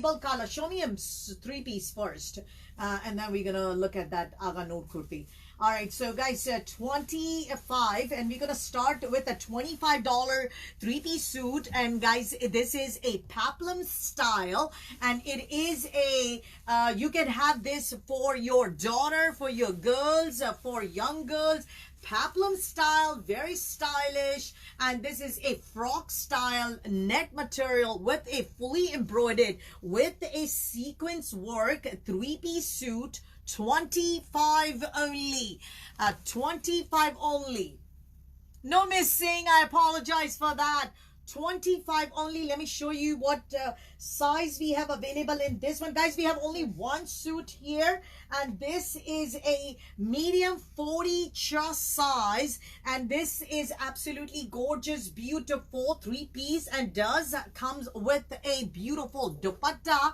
available color. Show me a three-piece first, and then we're gonna look at that Aga Noor kurti. All right, so guys, 25, and we're gonna start with a $25 three-piece suit. And guys, this is a peplum style, and it is a you can have this for your daughter, for your girls, for young girls. Peplum style, very stylish, and this is a frock style net material with a fully embroidered with a sequence work three-piece suit. 25 only. 25 only. No missing. I apologize for that. 25 only. Let me show you what size we have available in this one. Guys, we have only one suit here, and this is a medium 40 chest size, and this is absolutely gorgeous, beautiful three-piece, and does comes with a beautiful dupatta.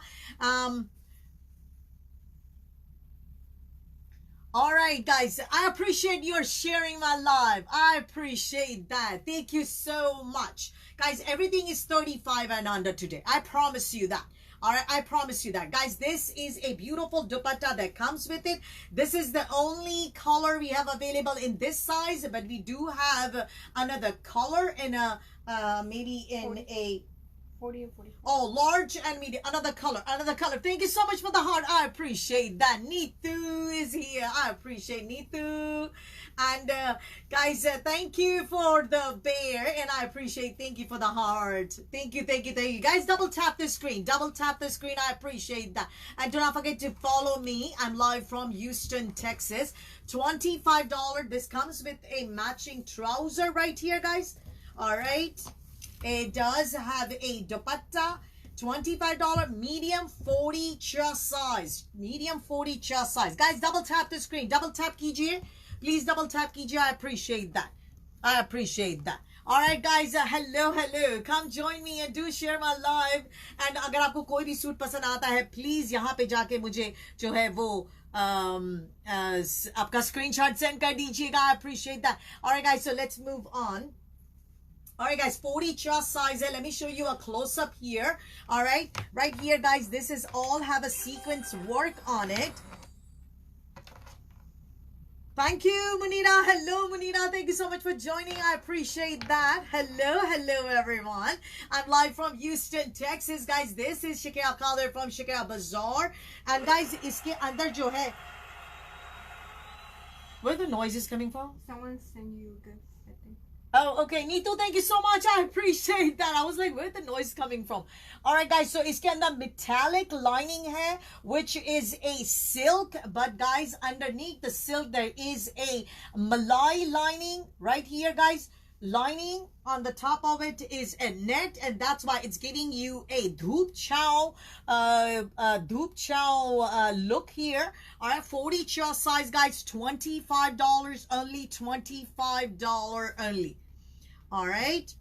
All right, guys, I appreciate your sharing my live. I appreciate that. Thank you so much. Guys, everything is 35 and under today. I promise you that. All right, I promise you that. Guys, this is a beautiful dupatta that comes with it. This is the only color we have available in this size, but we do have another color in a, maybe in 40. a... 40 and 44. Oh, large and medium. Another color. Another color. Thank you so much for the heart. I appreciate that. Neetu is here. I appreciate Neetu. And guys, thank you for the bear. And I appreciate, thank you for the heart. Thank you, thank you, thank you. Guys, double tap the screen. Double tap the screen. I appreciate that. And do not forget to follow me. I'm live from Houston, Texas. $25. This comes with a matching trouser right here, guys. All right. It does have a dupatta, $25, medium 40 chest size. Medium 40 chest size. Guys, double tap the screen. Double tap kijiye. Please double tap kijiye. I appreciate that. I appreciate that. Alright guys, hello, hello. Come join me and do share my live. And अगर आपको कोई भी suit पसंद आता है, please यहाँ पे जाके मुझे जो है वो आपका screenshot send कर दीजिएगा. I appreciate that. Alright guys, so let's move on. Alright guys, 40 chest size. Let me show you a close-up here. Alright, right here guys, this is all have a sequence work on it. Thank you, Munira. Hello, Munira. Thank you so much for joining. I appreciate that. Hello, hello, everyone. I'm live from Houston, Texas. Guys, this is Shakira Khader from Shakira Bazaar. And guys, iske andar jo hai... Where the noise is coming from? Someone send you gifts, I think. Oh, okay. Neetu, thank you so much. I appreciate that. I was like, where's the noise coming from? All right, guys. So, iske andar metallic lining hai, which is a silk. But, guys, underneath the silk, there is a malai lining right here, guys. Lining on the top of it is a net, and that's why it's giving you a dhoop chow look here. All right, 40 chest size, guys. $25 only. $25 only. All right.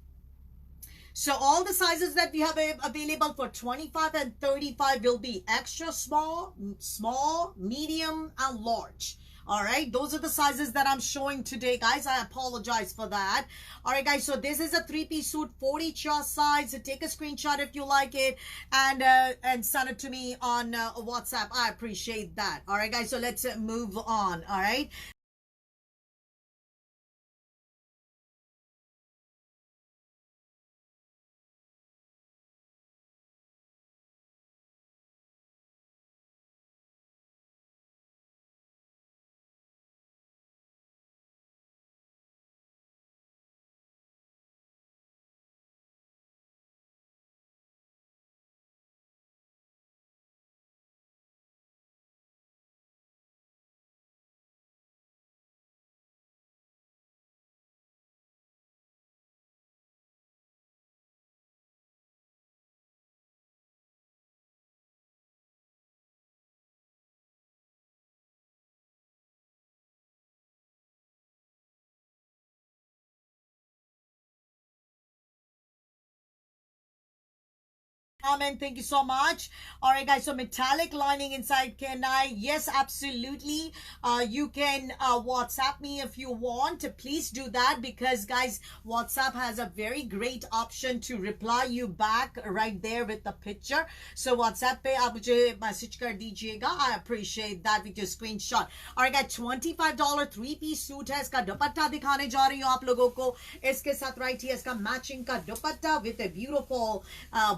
So all the sizes that we have available for 25 and 35 will be extra small, small, medium, and large. All right, those are the sizes that I'm showing today, guys. I apologize for that. All right, guys, so this is a three-piece suit, 40 chest size. So take a screenshot if you like it, and send it to me on WhatsApp. I appreciate that. All right, guys, so let's move on. All right. Amen. Thank you so much. All right, guys. So metallic lining inside. Can I? Yes, absolutely. You can WhatsApp me if you want. Please do that because, guys, WhatsApp has a very great option to reply you back right there with the picture. So WhatsApp पे आप मुझे message कर दीजिएगा. I appreciate that with your screenshot. All right, guys. $25 3-piece suit है. इसका दुपट्टा दिखाने जा रही हूँ आप लोगों को. इसके साथ right here इसका matching का दुपट्टा with a beautiful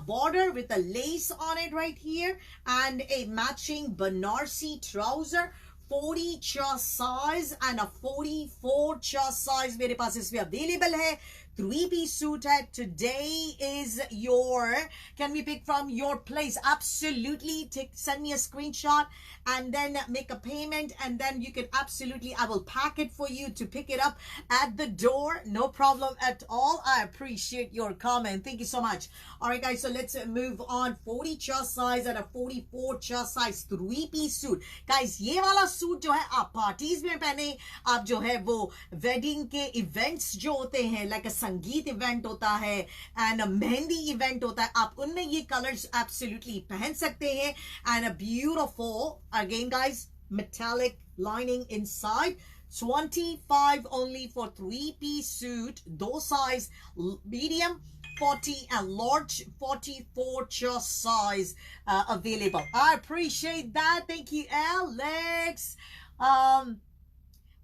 border with a lace on it right here and a matching Banarsi trouser. 40 chest size and a 44 chest size मेरे पास इसमें available है. 3-piece suit hai. Today is your, can we pick from your place? Absolutely. Send me a screenshot and then make a payment and then you can absolutely, I will pack it for you to pick it up at the door. No problem at all. I appreciate your comment. Thank you so much. All right, guys. So let's move on. 40 chest size and a 44 chest size 3-piece suit. Guys, ये वाला suit जो है आप parties में पहने, आप जो है वो वेडिंग के इवेंट्स जो होते हैं like a संगीत इवेंट होता है एंड मेहंदी इवेंट होता है, आप उनमें ये कलर्स एब्सोल्युटली पहन सकते हैं. And a beautiful again guys metallic lining inside. 25 only for 3-piece suit. Those size medium 40 and large 44 chest size available. I appreciate that. Thank you, Alex.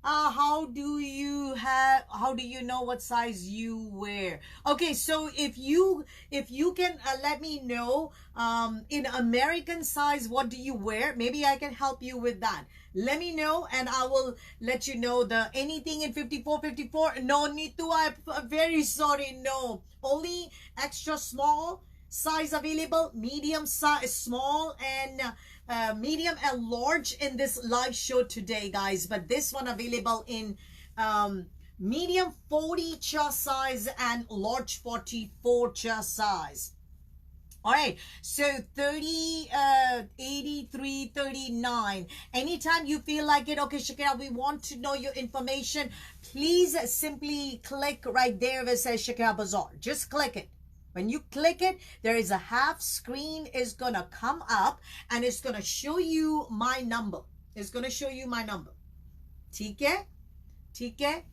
How do you know what size you wear? Okay, so if you can let me know in American size what do you wear, maybe I can help you with that. Let me know and I will let you know. The anything in 54 no, Nitu, I'm very sorry, no, only extra small size available, medium size, small and medium and large in this live show today, guys. But this one available in medium 40 chest size and large 44 chest size. All right, so 30, 83, 39. Anytime you feel like it, okay, Shakira, we want to know your information. Please simply click right there where it says Shakira Bazaar. Just click it. When you click it, there is a half screen is going to come up and it's going to show you my number. It's going to show you my number. ठीक है? ठीक है?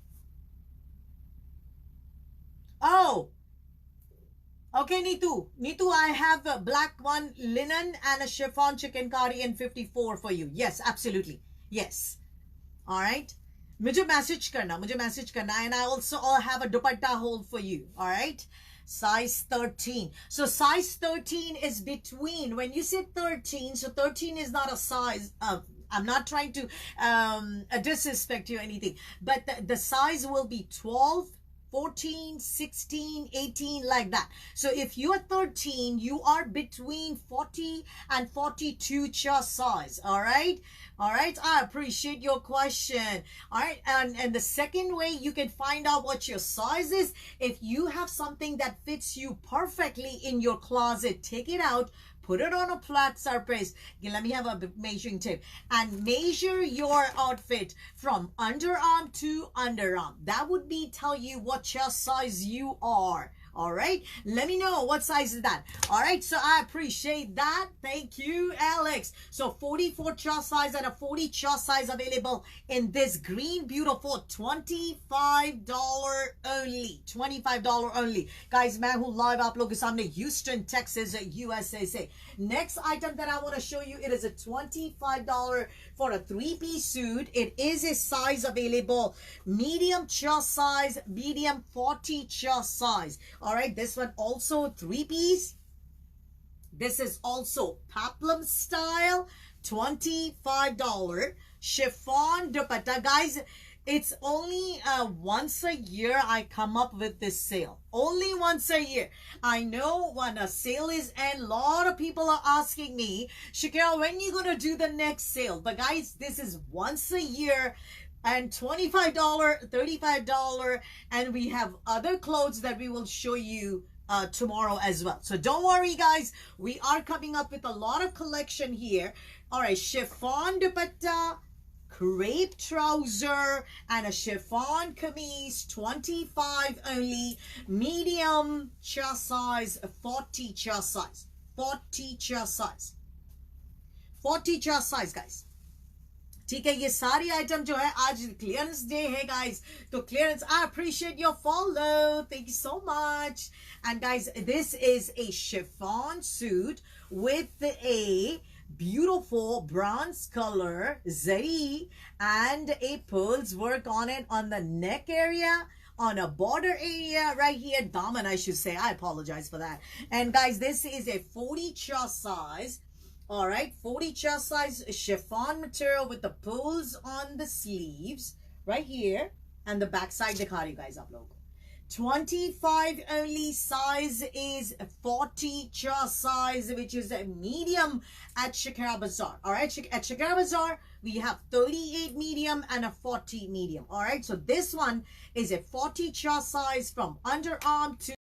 Oh. Okay, Nitu, I have a black one, linen and a chiffon chicken curry in 54 for you. Yes, absolutely. Yes. All right. मुझे message करना. And I also have a dupatta hold for you. All right. Size 13. So size 13 is between, when you say 13, so 13 is not a size. I'm not trying to disrespect you or anything, but the size will be 12, 14, 16, 18, like that. So if you are 13, you are between 40 and 42 chest size. All right. All right. I appreciate your question. All right. And the second way you can find out what your size is, if you have something that fits you perfectly in your closet, take it out, put it on a flat surface. Okay, let me have a measuring tape and measure your outfit from underarm to underarm. That would be tell you what chest size you are. All right, let me know what size is that. All right, so I appreciate that. Thank you, Alex. So 44 chest size and a 40 chest size available in this green beautiful $25 only. $25 only, guys. मैं हूँ live आप लोगों के सामने Houston, Texas, USA से. Next item that I want to show you, it is a $25 for a 3-piece suit. It is a size available, medium chest size, medium 40 chest size. All right, this one also 3-piece. This is also peplum style, $25 chiffon dupatta. Guys, it's only once a year I come up with this sale. Only once a year. I know when a sale is end, a lot of people are asking me, Shakira, when you gonna do the next sale? But guys, this is once a year. And $25, $35, and we have other clothes that we will show you tomorrow as well. So don't worry, guys. We are coming up with a lot of collection here. All right, chiffon dupatta, crepe trouser, and a chiffon kameez, 25 only, medium chest size, 40 chest size. 40 chest size. 40 chest size guys. ठीक है, ये सारी item जो है आज clearance day है guys, तो clearance, I appreciate your follow, thank you so much. And guys, this is a chiffon suit with a beautiful bronze color zari and a pearls work on it on the neck area, on a border area right here, daman I should say, I apologize for that. And guys, this is a 40 chest size. All right, 40 chest size chiffon material with the pulls on the sleeves right here, and the back side दिखा रही guys आप लोगों को. 25 only. Size is 40 chest size, which is a medium at Shakira Bazaar. All right, at Shakira Bazaar we have 38 medium and a 40 medium. All right, so this one is a 40 chest size from underarm to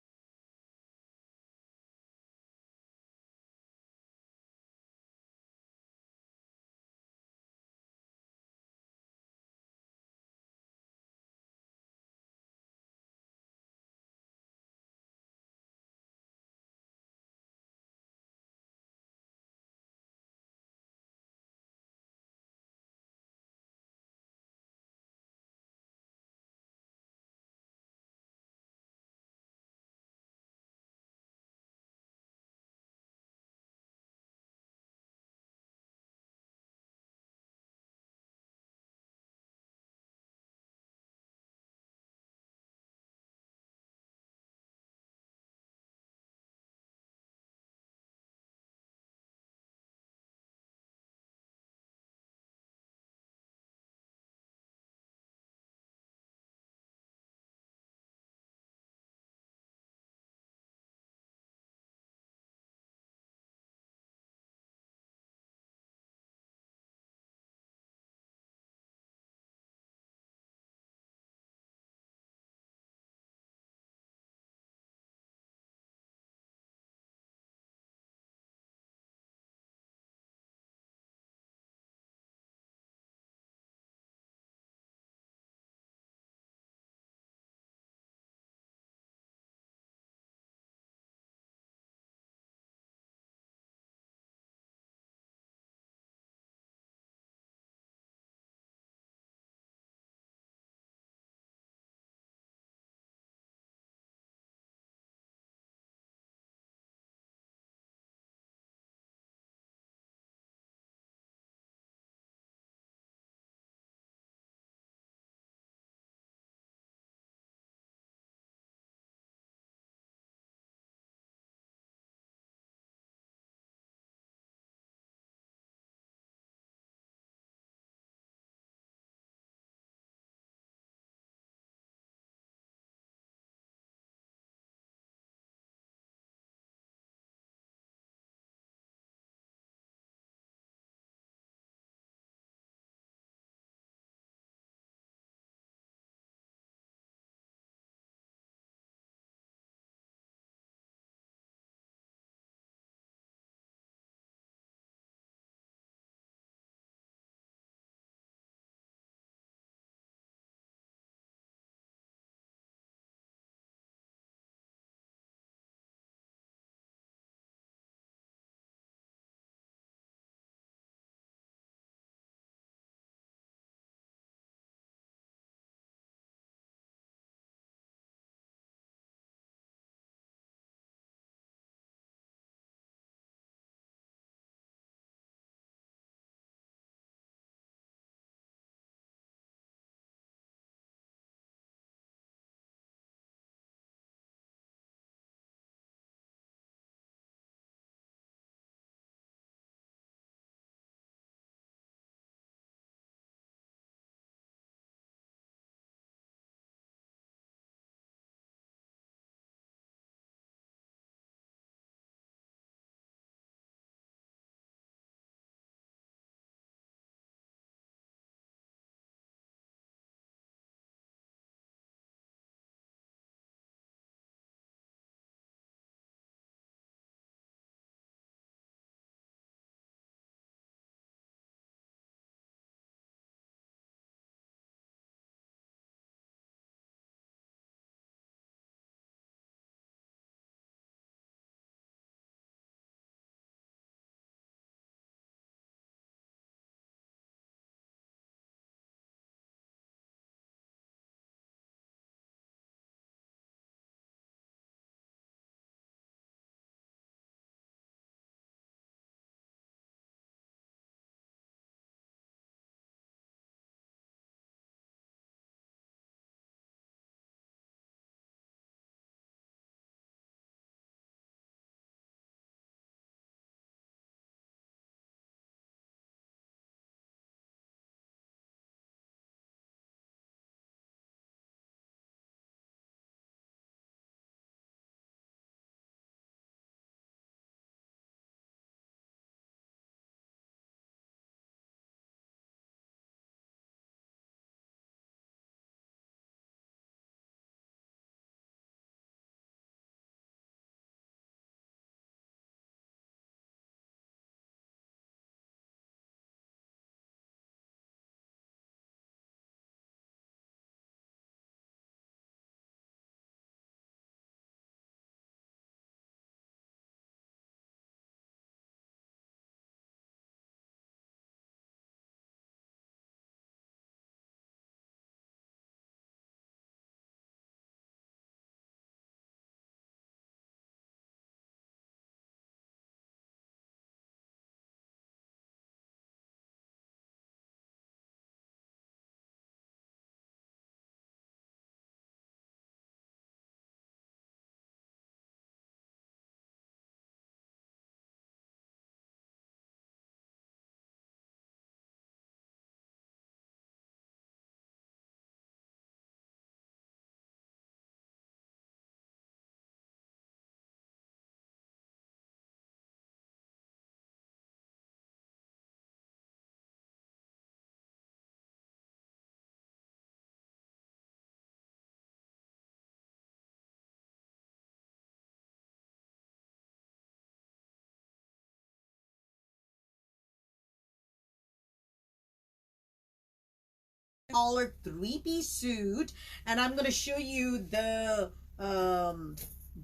$25 three-piece suit, and I'm gonna show you the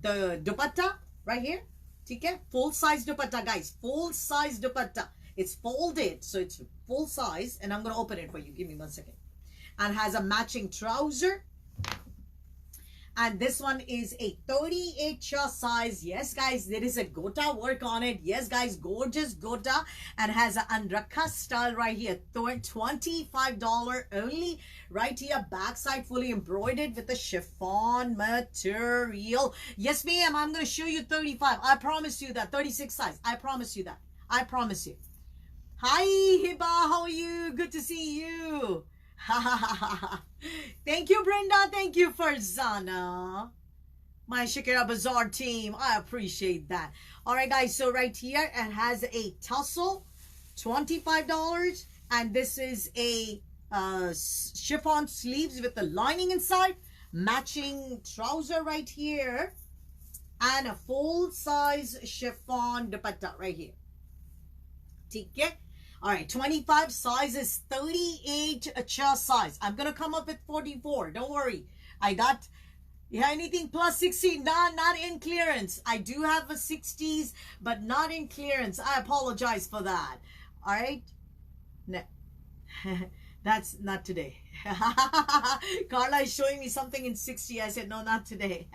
dupatta right here. Okay, full size dupatta, guys. Full size dupatta. It's folded, so it's full size, and I'm gonna open it for you. Give me 1 second. And has a matching trouser. And this one is a 38 size. Yes, guys, there is a gota work on it. Yes, guys, gorgeous gota. And has an andrakha style right here. $25 only. Right here, backside fully embroidered with the chiffon material. Yes, ma'am, I'm going to show you 35. I promise you that. 36 size. I promise you that. I promise you. Hi, Hiba. How are you? Good to see you. Thank you, Brenda. Thank you, Farzana. My Shakira Bazaar team. I appreciate that. All right, guys. So right here, it has a tussle, $25. And this is a chiffon sleeves with the lining inside. Matching trouser right here. And a full-size chiffon dupatta right here. Okay. All right, 25 size is 38 chest size. I'm going to come up with 44. Don't worry. I got, yeah, anything plus 60, not in clearance. I do have a 60s, but not in clearance. I apologize for that. All right. No. That's not today. Carla is showing me something in 60. I said, no, not today.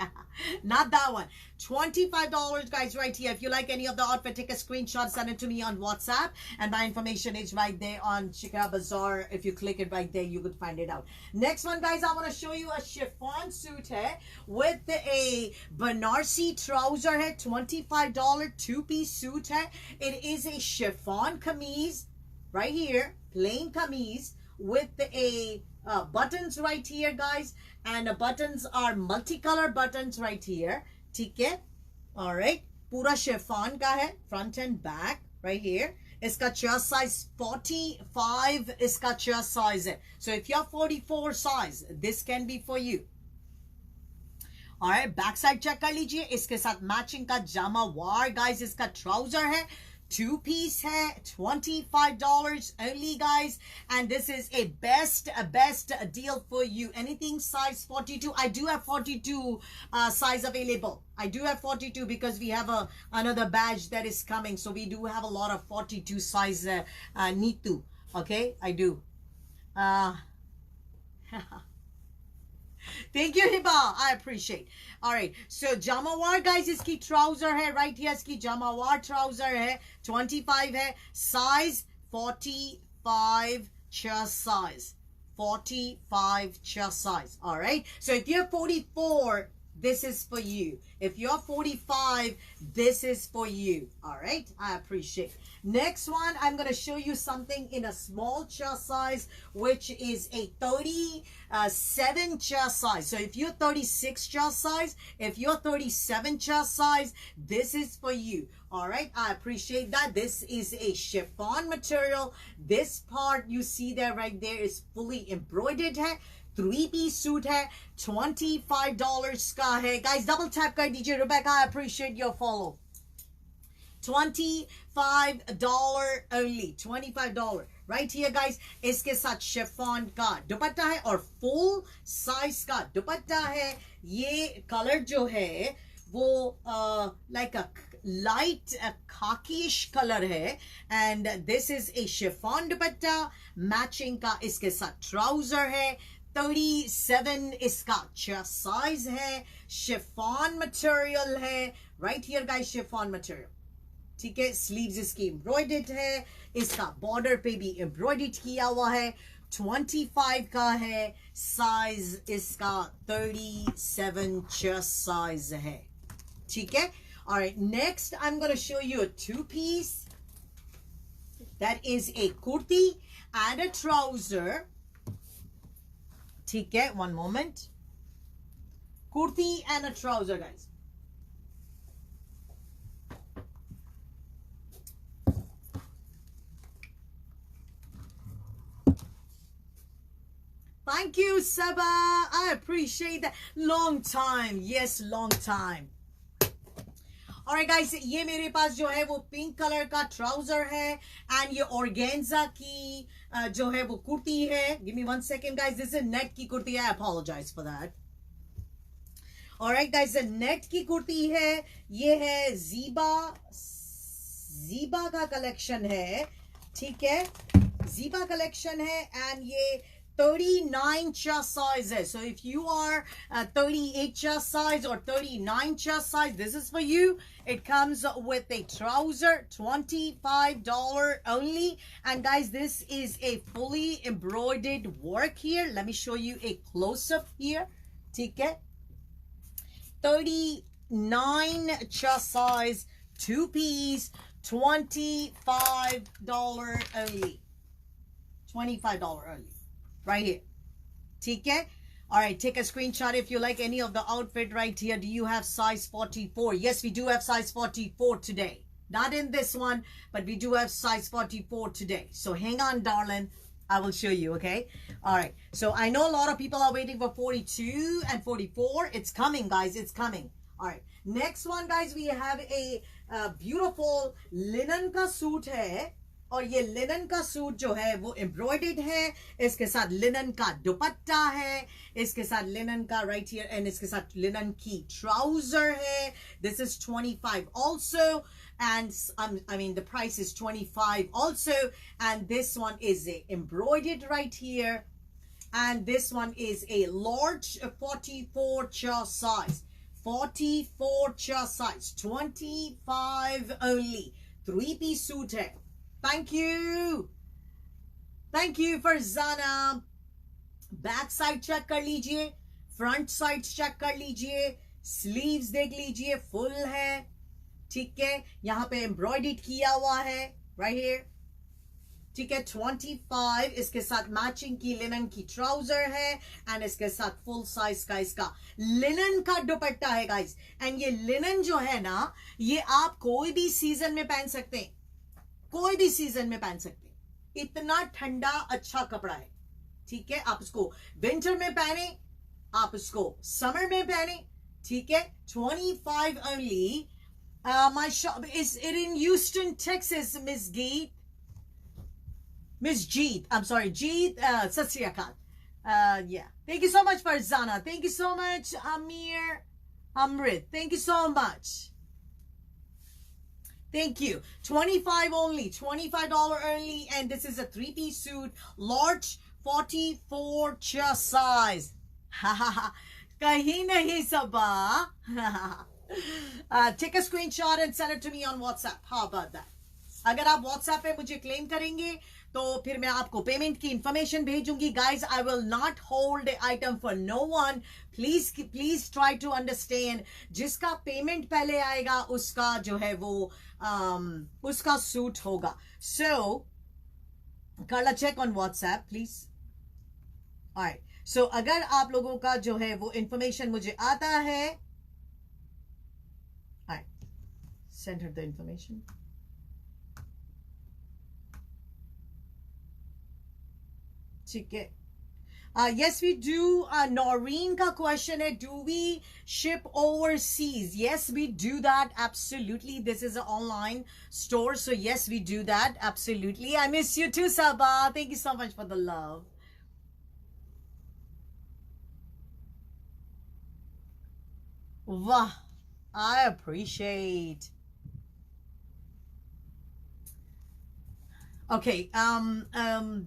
Not that one. $25, guys, right here. If you like any of the outfit, take a screenshot, send it to me on WhatsApp. And my information is right there on Shikara Bazaar. If you click it right there, you could find it out. Next one, guys, I want to show you a chiffon suit here with a Banarsi trouser here. $25 two-piece suit here. It is a chiffon kameez right here. Plain kameez with a buttons right here, guys, and the buttons are multicolor buttons right here. Okay, all right, pura chiffon ka hai, front and back right here. Iska chest size 45 iska chest size hai. So if you're 44 size, this can be for you. All right, backside check kar lijiye. Iske sath matching ka jama war, guys. Iska trouser hai. Two-piece hai, $25 only, guys. And this is a best deal for you. Anything size 42. I do have 42 size available. I do have 42 because we have another badge that is coming. So we do have a lot of 42 size Nitu. Okay, I do. Thank you, Hiba. I appreciate. All right. So, Jamawar, guys, iski trouser hai. Right here, iski Jamawar trouser hai. 25 hai. Size 45 chest size. 45 chest size. All right. So, if you're 44, this is for you. If you're 45, this is for you. All right. I appreciate. Next one, I'm going to show you something in a small chest size, which is a 37 chest size. So if you're 36 chest size, if you're 37 chest size, this is for you. All right. I appreciate that. This is a chiffon material. This part you see there right there is fully embroidered hai. Three-piece suit hai. $25 ka hai. Guys, double tap kar dijiye. Rebecca, I appreciate your follow. $25 only. $25. Right here, guys. इसके साथ chiffon का दुपट्टा है और full size का दुपट्टा है. ये color जो है वो like a light khaki-ish color hai, and this is a chiffon dupatta. Matching का इसके साथ trouser है. 37 iska chest size hai. Chiffon material hai. Right here, guys, chiffon material. ठीक है, स्लीव्स इसकी एम्ब्रॉयडर्ड है, इसका बॉर्डर पे भी एम्ब्रॉयडर्ड किया हुआ है. 25 का है. साइज इसका 37 चेस्ट साइज है. ठीक है. All right, next I'm going to show you a two-piece. That is a kurti and a trouser. ठीक है, one moment. Kurti and a trouser, guys. Thank you, Saba. I appreciate that. Long time. Yes, long time. Alright guys, ये मेरे पास जो है वो pink colour का trouser है and ये ऑर्गेन्जा की जो है वो कुर्ती है. Give me 1 second guys, this is net की कुर्ती है. I apologise for that. Alright guys, net की कुर्ती है. ये है जीबा का कलेक्शन है. ठीक है, जीबा कलेक्शन है एंड ये 39 chest size है. So if you are 38 chest size or 39 chest size, this is for you. It comes with a trouser, $25 only. And guys, this is a fully embroidered work here. Let me show you a close-up here. ठीक है, 39 chest size, 2-piece, $25 only. $25 only. Right here. ठीक है? Alright, take a screenshot if you like any of the outfit right here. Do you have size 44? Yes, we do have size 44 today. Not in this one, but we do have size 44 today. So hang on, darling. I will show you, okay? Alright, so I know a lot of people are waiting for 42 and 44. It's coming, guys. It's coming. Alright, next one, guys, we have a beautiful linen ka suit hai. और ये linen का suit जो है वो embroidered है. इसके साथ linen का दुपट्टा है. इसके साथ लिनन का राइट हियर एंड इसके साथ लिनन की ट्राउजर है. This is 25 also, and I mean the price is 25 also, and this one is a embroidered right here, and this one is a large 44 chest size. 44 chest size, 25 only. 3-piece suit है. Thank you. Thank you, Farzana. Back side check कर लीजिए. Front side check कर लीजिए. Sleeves देख लीजिए. Full है. ठीक है. यहाँ पे embroidered किया हुआ है. Right here. ठीक है. 25. इसके साथ matching की linen की trouser है. And इसके साथ full size का इसका linen का दुपट्टा है, guys. And ये linen जो है ना, ये आप कोई भी season में पहन सकते हैं. कोई भी सीजन में पहन सकते हैं. इतना ठंडा अच्छा कपड़ा है. ठीक है, आप इसको विंटर में पहने, आप इसको समर में पहने. ठीक है, 25 only. My shop is it in Houston, Texas, Miss Geet. Miss Jeet, I'm sorry, Jeet. Sat Sri Akal. Yeah, thank you so much, Farzana. Thank you so much, Amrit. Thank you so much. Thank you. 25 only. $25 only. And this is a 3-piece suit. Large 44 chest size. Ha ha ha. Kahin nahi sabah. Take a screenshot and send it to me on WhatsApp. How about that? अगर आप WhatsApp पे मुझे claim करेंगे तो फिर मैं आपको payment की इंफॉर्मेशन भेजूंगी. Guys, I will not hold item for no one. Please try to understand. जिसका पेमेंट पहले आएगा उसका जो है वो उसका सूट होगा. सो करला check on WhatsApp please. Alright, so अगर आप लोगों का जो है वो इंफॉर्मेशन मुझे आता है, सेंड हर द इंफॉर्मेशन. ठीक है. Yes, we do. Noreen का question है, do we ship overseas? Yes, we do that. Absolutely. This is an online store. So yes, we do that. Absolutely. I miss you too, Sabah. Thank you so much for the love. Wow. I appreciate. Okay,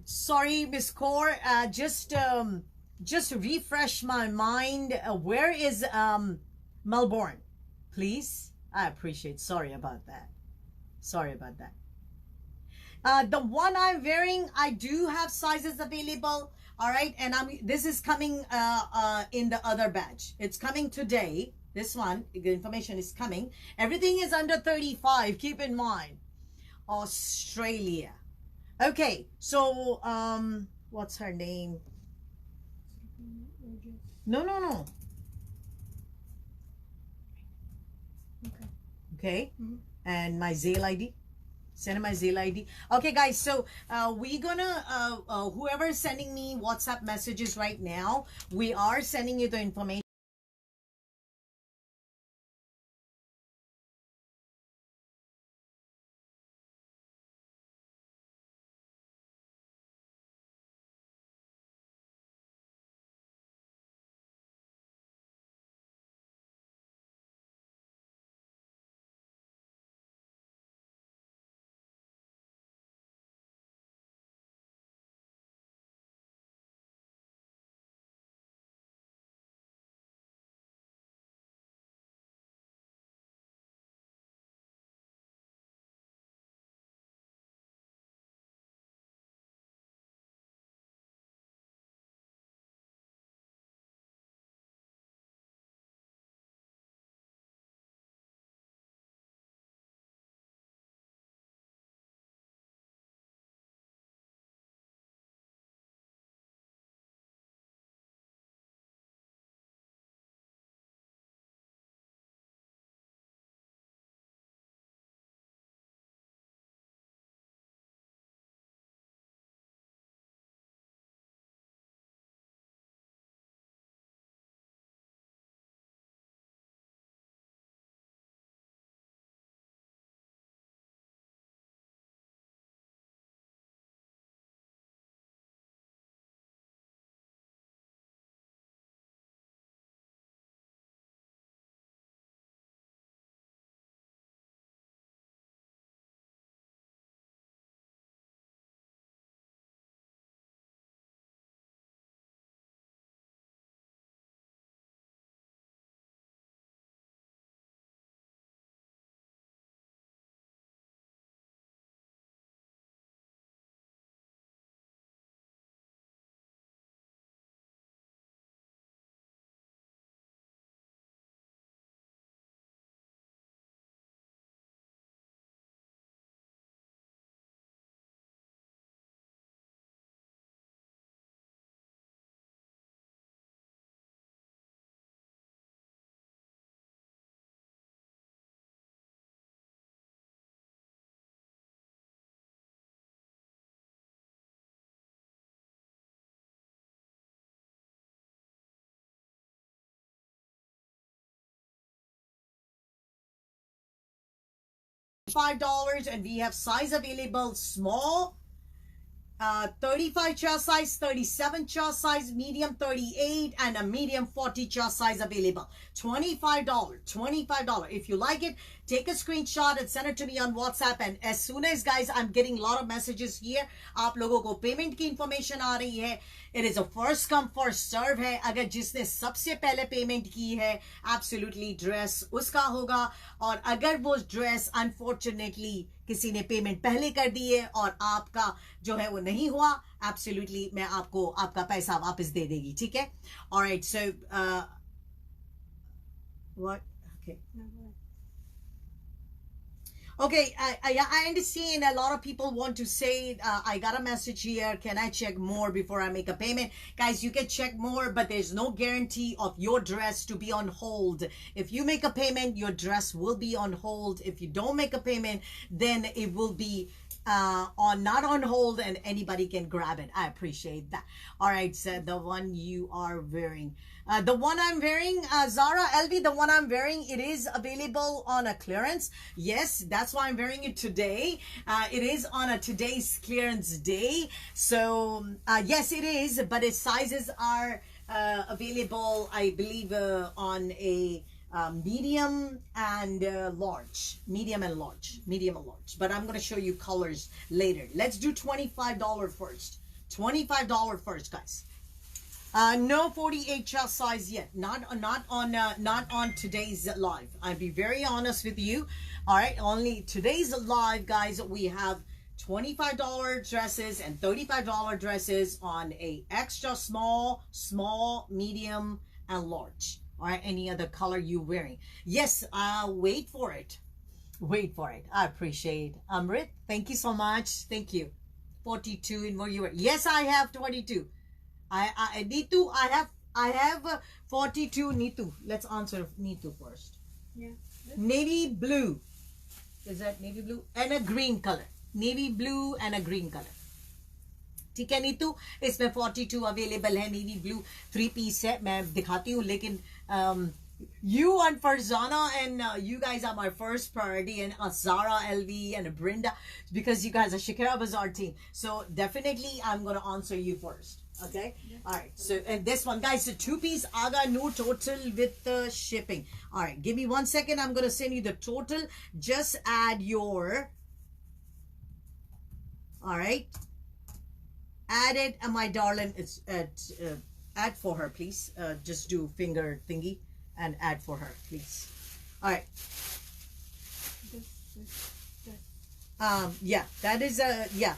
sorry, Miss Kaur, just refresh my mind. Where is Melbourne, please? I appreciate. Sorry about that. Sorry about that. The one I'm wearing, I do have sizes available. All right, and this is coming in the other batch. It's coming today. This one, the information is coming. Everything is under 35. Keep in mind, Australia. Okay, so what's her name? No. Okay. Mm-hmm. And my Zelle ID. Send my Zelle ID. Okay, guys. So we're gonna whoever is sending me WhatsApp messages right now, we are sending you the information. $5, and we have size available small, 35 chest size, 37 chest size, medium 38, and a medium 40 chest size available. $25. $25. If you like it, take a screenshot and send it to me on WhatsApp. And as soon as, guys, I'm getting a lot of messages here, आप लोगों को payment की information आ रही है. It is a first come first serve है. अगर जिसने सबसे पहले पेमेंट की है, absolutely ड्रेस उसका होगा. और अगर वो ड्रेस unfortunately किसी ने पेमेंट पहले कर दी है और आपका जो है वो नहीं हुआ, absolutely मैं आपको आपका पैसा वापस दे देगी. ठीक है? Alright, so what? Okay. No, go ahead. Okay, I understand a lot of people want to say, I got a message here, can I check more before I make a payment? Guys, you can check more, but there's no guarantee of your dress to be on hold. If you make a payment, your dress will be on hold. If you don't make a payment, then it will be not on hold and anybody can grab it. I appreciate that. All right, so the one you are wearing. The one I'm wearing, Zara LV, the one I'm wearing, it is available on a clearance. Yes, that's why I'm wearing it today. It is on a today's clearance day. So, yes, it is, but its sizes are available, I believe, on a medium and large. Medium and large. Medium and large. But I'm going to show you colors later. Let's do $25 first. $25 first, guys. No 48 chest size yet. Not on today's live. I'll be very honest with you. All right, only today's live, guys. We have $25 dresses and $35 dresses on a extra small, medium, and large. All right, any other color you wearing? Yes, wait for it. Wait for it. I appreciate it. Amrit, thank you so much. Thank you. 42 in what you wear. Yes, I have 22. Neetu, I have 42. Neetu, let's answer Neetu first. Yeah. Navy blue. Is that navy blue? And a green color. Navy blue and a green color. ठीक है नीतू, इसमें 42 available है. Navy blue 3 piece है. मैं दिखाती हूँ, लेकिन you and Farzana and you guys are my first priority, and Zara LV and Brinda, because you guys are Shakira Bazaar team. So definitely I'm going to answer you first. Okay? Yeah. All right. So, and this one, guys, the 2-piece Aga Noor total with the shipping. All right. Give me 1 second. I'm going to send you the total. Just add your... All right. Add it, my darling. It's add for her, please. Just do finger thingy and add for her, please. All right. Yeah, that is a yeah.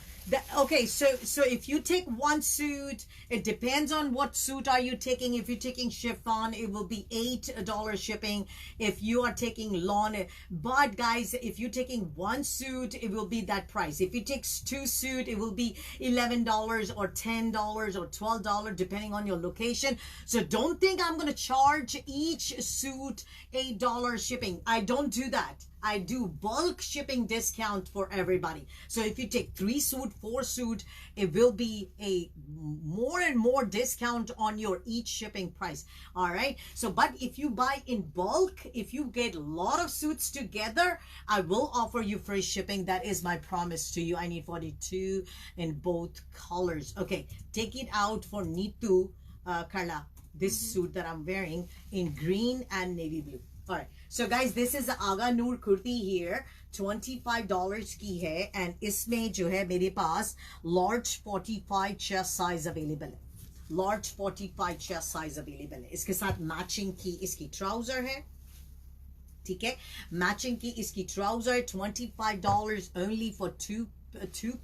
Okay, so if you take one suit, it depends on what suit are you taking. If you're taking chiffon, it will be $8 shipping. If you are taking lawn, but guys, if you're taking one suit, it will be that price. If you take 2 suit, it will be $11 or $10 or $12 depending on your location. So don't think I'm gonna charge each suit $8 shipping. I don't do that. I do bulk shipping discount for everybody. So if you take 3 suit, 4 suit, it will be a more and more discount on your each shipping price. All right. So, but if you buy in bulk, if you get a lot of suits together, I will offer you free shipping. That is my promise to you. I need 42 in both colors. Okay. Take it out for Neetu, Carla. This suit that I'm wearing in green and navy blue. All right. So guys, this is the Aga Noor kurti here. $25 की है, and इसमें जो है मेरे पास large 45 chest size available है. Large 45 chest size available है. इसके साथ matching की इसकी trouser है. ठीक है? Matching की इसकी trouser है. $25 only for two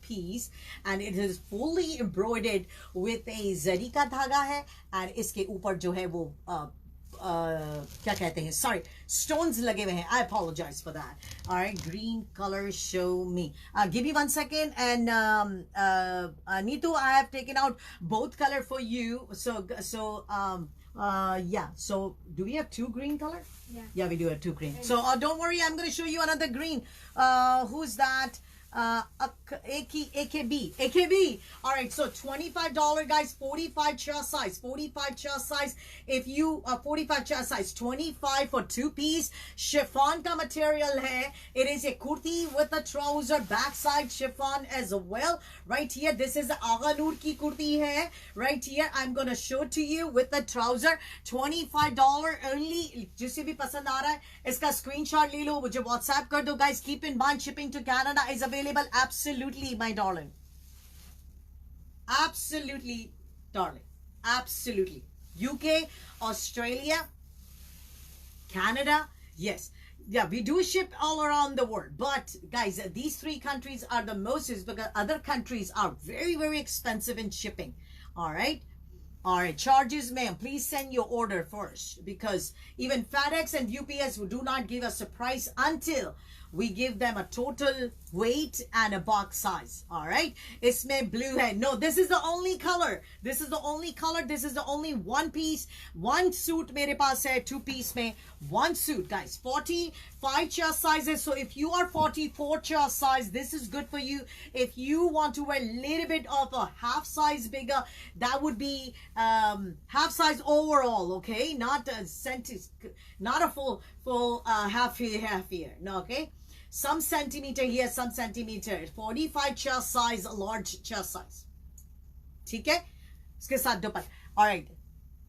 piece, and it is fully embroidered with a zari का धागा है, and इसके ऊपर जो है वो क्या कहते हैं, sorry, stones लगे हुए हैं. I apologize for that. All right, green color, show me. Give me 1 second, and Neetu, I have taken out both color for you. So yeah. So do we have 2 green color? Yeah. Yeah, we do have 2 green. So don't worry, I'm going to show you another green. Who's that? AKB. All right, so $25, guys. 45 chest size. 45 chest size. If you 45 chest size, 25 for 2-piece. Chiffon ka material hai. It is a kurti with a trouser, backside chiffon as well. Right here, this is Aga Noor ki kurti hai. Right here, I'm gonna show to you with the trouser. $25 only. जिसे भी पसंद आ रहा है इसका screenshot ले लो, मुझे WhatsApp कर दो, guys. Keep in mind, shipping to Canada is available. Absolutely, my darling. Absolutely, darling. Absolutely. UK, Australia, Canada, yes. Yeah, we do ship all around the world. But, guys, these 3 countries are the most, because other countries are very, very expensive in shipping. All right? All right, charges, ma'am. Please send your order first, because even FedEx and UPS do not give us a price until we give them a total weight and a box size. All right, isme blue hai. No, this is the only color. This is the only color. This is the only one piece. One suit mere paas hai. 2-piece mein one suit, guys. 45 chest sizes. So if you are 44 chest size, this is good for you. If you want to wear a little bit of a half size bigger, that would be half size overall. Okay, not a not a full half here. No, okay. Some centimeter here, some centimeter. 45 chest size, large chest size. ठीक है? इसके साथ दुपट्टा. All right.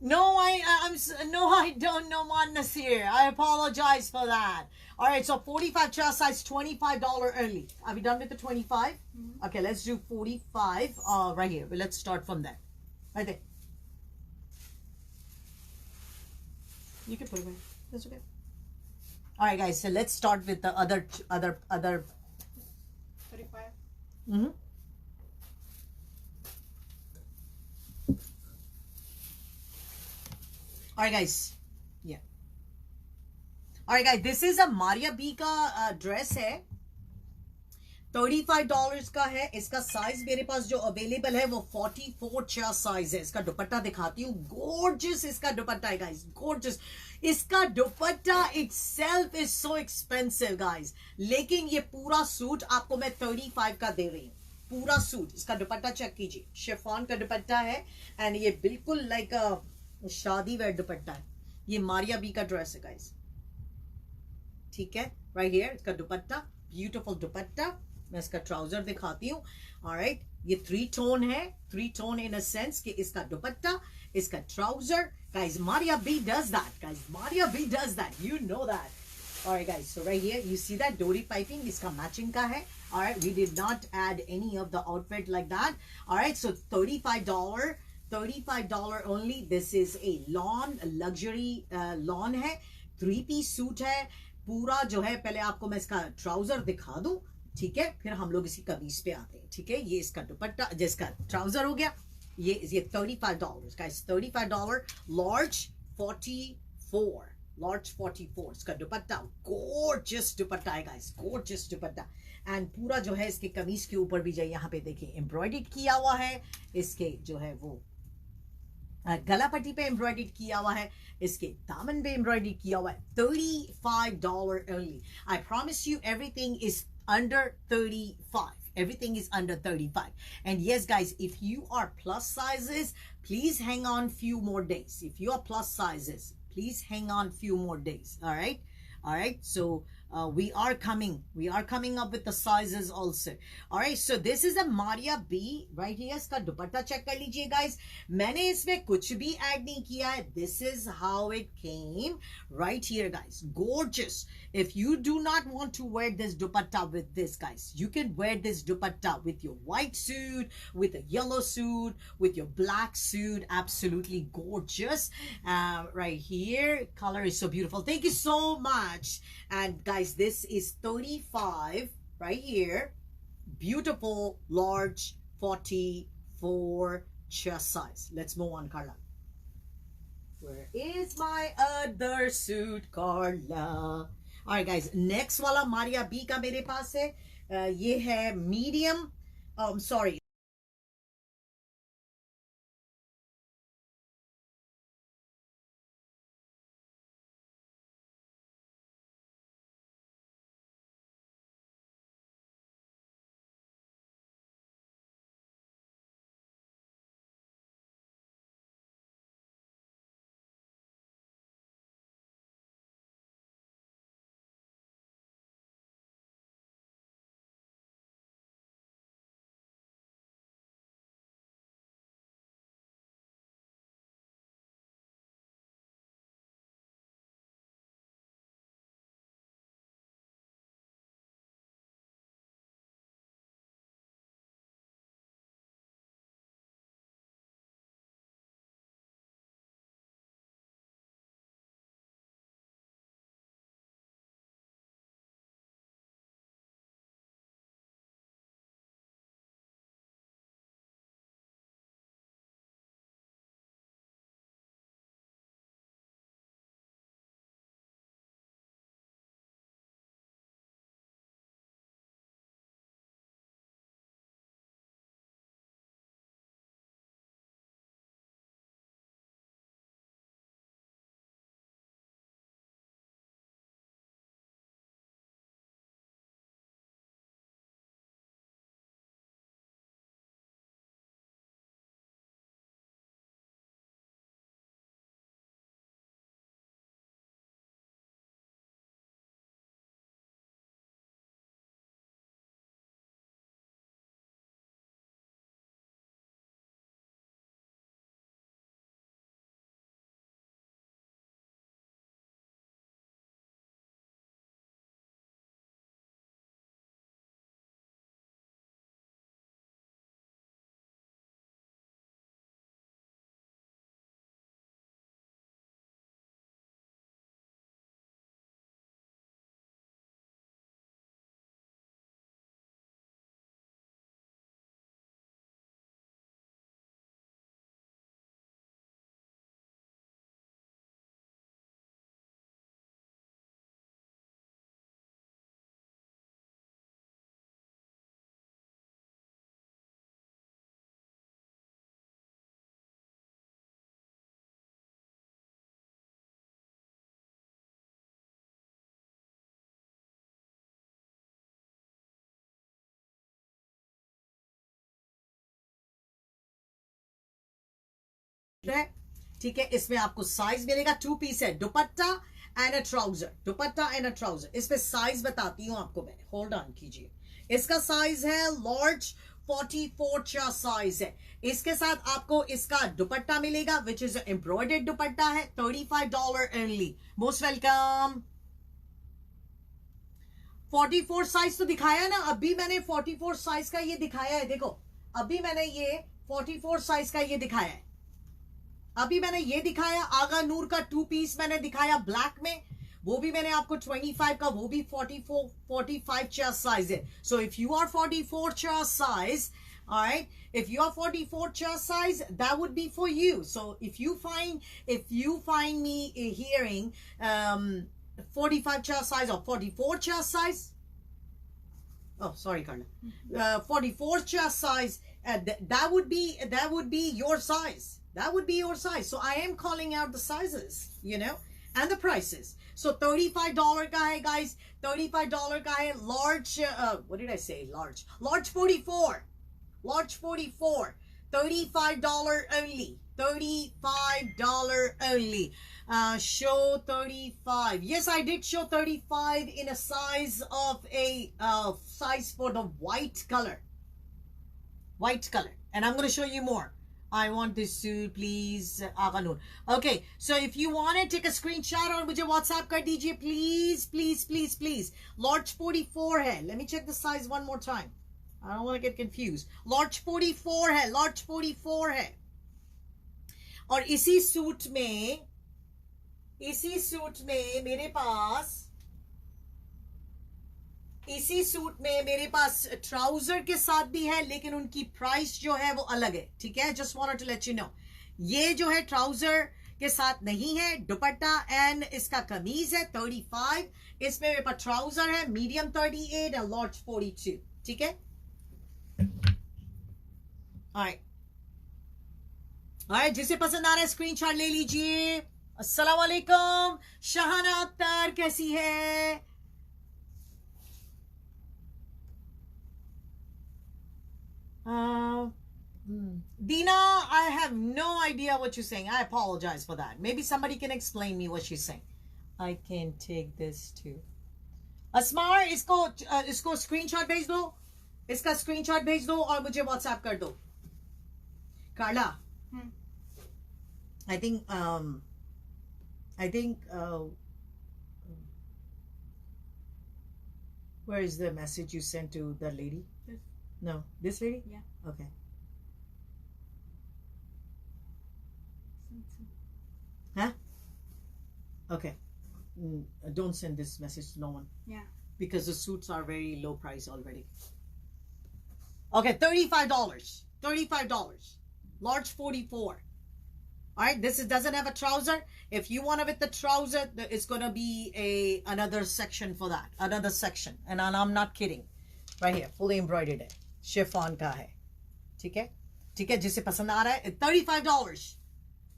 No, I don't know, Man Nasir. I apologize for that. All right, so 45 chest size, $25 only. Are we done with the 25? Mm-hmm. Okay, let's do 45 right here. Well, let's start from there. Right there. You can put it away. That's okay. All right, guys. So let's start with the other. 35. Mm-hmm. All right, guys. Yeah. All right, guys. This is a Maria B का dress है. $35 का है. इसका size मेरे पास जो available है वो 44 chest size है. इसका दुपट्टा दिखाती हूँ. Gorgeous इसका दुपट्टा है, guys. Gorgeous. इसका दुपट्टा itself is so expensive, guys. लेकिन ये पूरा सूट आपको मैं 35 का दे रही हूँ. पूरा सूट. इसका दुपट्टा चेक कीजिए. शिफॉन का दुपट्टा है एंड ये बिल्कुल लाइक शादी वेयर दुपट्टा है. ये मारिया बी का ड्रेस है, गाइस. ठीक है, राइट हियर इसका दुपट्टा, ब्यूटीफुल दुपट्टा. मैं इसका ट्राउजर दिखाती हूँ. ऑलराइट, ये 3 टोन है. 3 टोन इन अ सेंस कि इसका दुपट्टा, इसका trouser. Guys, Maria B does that. Guys, Maria B does that. You know that. All right, guys. So right here, you see that Dori piping. Iska matching ka hai. All right, we did not add any of the outfit like that. All right, so $35. $35 only. This is a lawn, a luxury lawn hai. 3-piece suit hai. पूरा जो है, पहले आपको मैं इसका trouser दिखा दूं. ठीक है, फिर हम लोग इसी कमीज पे आते हैं. ठीक है, ये इसका दुपट्टा, जिसका ट्राउजर हो गया. ये $35, guys. $35. Large 44. Large 44. इसका दुपट्टा gorgeous दुपट्टा है, guys. Gorgeous dupatta. एंड पूरा जो है इसके कमीज के ऊपर भी जाए, यहाँ पे देखिए एम्ब्रॉयडर्ड किया हुआ है. इसके जो है वो गला पट्टी पे एम्ब्रॉयडर्ड किया हुआ है. इसके दामन पे एम्ब्रॉयडर्ड किया हुआ है. $35 only. I promise you everything is under 35. Everything is under 35. And yes, guys, if you are plus sizes, please hang on few more days. If you are plus sizes, please hang on few more days. All right. All right. So we are coming up with the sizes also. All right. So this is a Maria B right here. इसका दुपट्टा check कर लीजिए, guys. मैंने इसमें कुछ भी add नहीं किया है. This is how it came right here, guys. Gorgeous. If you do not want to wear this dupatta with this, guys, you can wear this dupatta with your white suit, with a yellow suit, with your black suit. Absolutely gorgeous. Right here, color is so beautiful. Thank you so much. And guys, this is 35 right here. Beautiful, large, 44 chest size. Let's move on, Carla. Where is my other suit, Carla? Alright, guys. Next वाला Maria B का मेरे पास है. ये है medium. Sorry. है, ठीक है। इसमें आपको साइज मिलेगा, 2 पीस है, दुपट्टा and a trouser, dupatta and a trouser. इस पे साइज बताती हूँ आपको मैं, होल्ड ऑन कीजिए। इसका साइज है लार्ज, 44 चा साइज है। इसके साथ आपको इसका दुपट्टा मिलेगा, विच इज एम्ब्रॉयडर्ड दुपट्टा है, $35 ओनली। Most welcome. 44 साइज तो दिखाया ना, अभी मैंने 44 साइज का ये दिखाया है, देखो अभी मैंने ये 44 साइज का ये दिखाया है, अभी मैंने ये दिखाया। आगा नूर का 2 पीस मैंने दिखाया ब्लैक में, वो भी मैंने आपको 25 का, वो भी 45 chest size है. So if you are 44 chest size, all right, if you are 44 chest size, that would be for you. So if you find me hearing 45 chest size or 44 chest size, oh sorry Karna, 44 chest size, that would be your size. That would be your size. So I am calling out the sizes, you know, and the prices. So $35 का है guys, $35 का है. Large, what did I say? Large 44, large 44, $35 only, $35 only. Show 35. Yes, I did show 35 in a size of a size for the white color, and I'm going to show you more. I want this suit, please, Aghanur. Okay, so if you want to take a screenshot और मुझे WhatsApp कर दीजिए, please, please, please, please. Large 44 है. Let me check the size one more time. I don't want to get confused. Large 44 है, large 44 है. और इसी suit में मेरे पास ट्राउजर के साथ भी है, लेकिन उनकी प्राइस जो है वो अलग है, ठीक है. Just wanted to let you know. ये जो है ट्राउजर के साथ नहीं है, दुपट्टा एंड इसका कमीज है 35. इसमें मेरे पास ट्राउजर है मीडियम 38 और लार्ज 42, ठीक है. alright, जिसे पसंद आ रहा है स्क्रीनशॉट ले लीजिए. अस्सलाम वालेकुम शहाना अख्तर, कैसी है? Dina, I have no idea what you're saying. I apologize for that. Maybe somebody can explain me what she's saying. I can take this too. Asmar, इसको screenshot भेज दो. इसका screenshot भेज दो और मुझे WhatsApp कर दो. Carla, I think where is the message you sent to that lady? No, this lady? Yeah. Okay. Huh? Okay. Don't send this message to no one. Yeah. Because the suits are very low price already. Okay, $35. $35. Large 44. Alright, this doesn't have a trouser. If you want it with the trouser, it's going to be another section for that. Another section. And I'm not kidding. Right here. Fully embroidered है. Chiffon का है. ठीक है? ठीक है, जिसे पसंद आ रहा है. $35.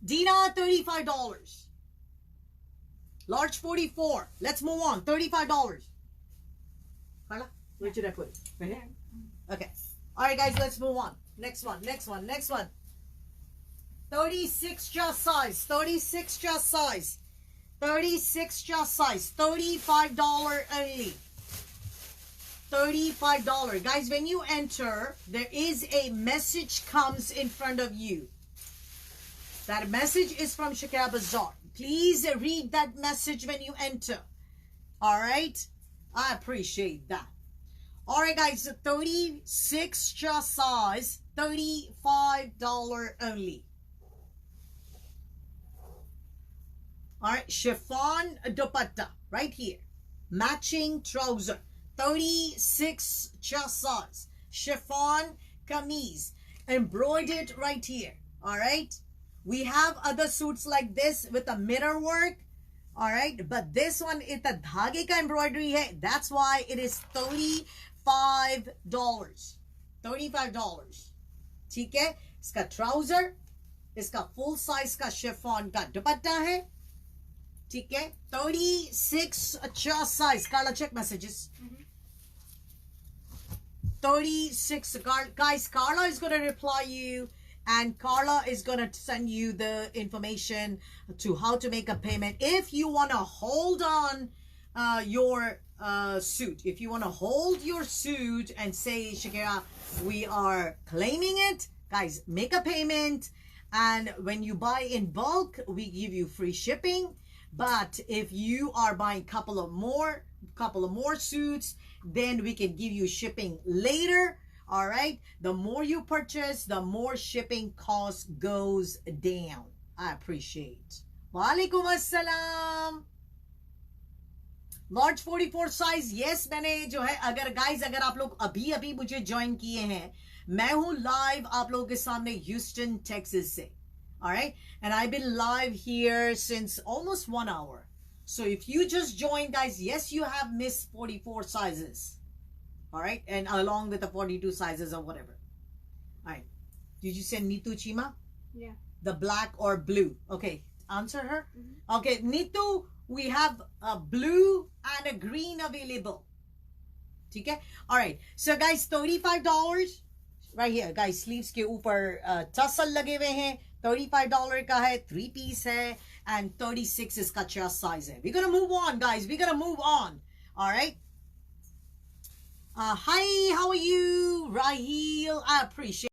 Dina, $35. Large 44. Let's move on. $35. Carla, where should I put it? Right here? Okay. Alright guys, let's move on. Next one. 36 chest size. 36 chest size. 36 chest size. $35 only. $35. Guys, when you enter, there is a message comes in front of you. That message is from Shakira Bazaar. Please read that message when you enter. Alright? I appreciate that. Alright guys, 36 chest size, $35 only. Alright, chiffon dupatta right here. Matching trouser, 36 chest size. Chiffon kameez, embroidered right here. Alright, we have other suits like this with a mirror work. Alright, but this one is the dhage ka embroidery hai. That's why it is $35. $35. ठीक है, इसका trouser, इसका full size का chiffon का दुपट्टा है. ठीक है, 36 chest size. Carla, check messages. 36. Guys, Carla is going to reply you and Carla is gonna send you the information to how to make a payment. If you wanna hold on your suit, if you wanna hold your suit and say, Shakira, we are claiming it, guys, make a payment. And when you buy in bulk, we give you free shipping. But if you are buying couple of more suits, then we can give you shipping later. All right, the more you purchase, the more shipping cost goes down. I appreciate. Walaikum assalam. Large 44 size, yes, मैंने जो है, अगर guys, अगर आप लोग अभी मुझे join किए हैं, मैं हूँ live आप लोगों के सामने Houston, Texas से. All right, and I've been live here since almost 1 hour. So if you just joined, guys, yes, you have missed 44 sizes. All right, and along with the 42 sizes or whatever. All right, did you send Nitu Chima? Yeah. The black or blue? Okay, answer her. Okay, Nitu, we have a blue and a green available. Okay, all right, so guys, $35 right here, guys. Sleeves के ऊपर tassel लगे हुए हैं. $35 का है, 3 piece है, and 36 इसका chest size है. We're gonna move on, guys. We're gonna move on. All right. Hi, how are you, Raheel? I appreciate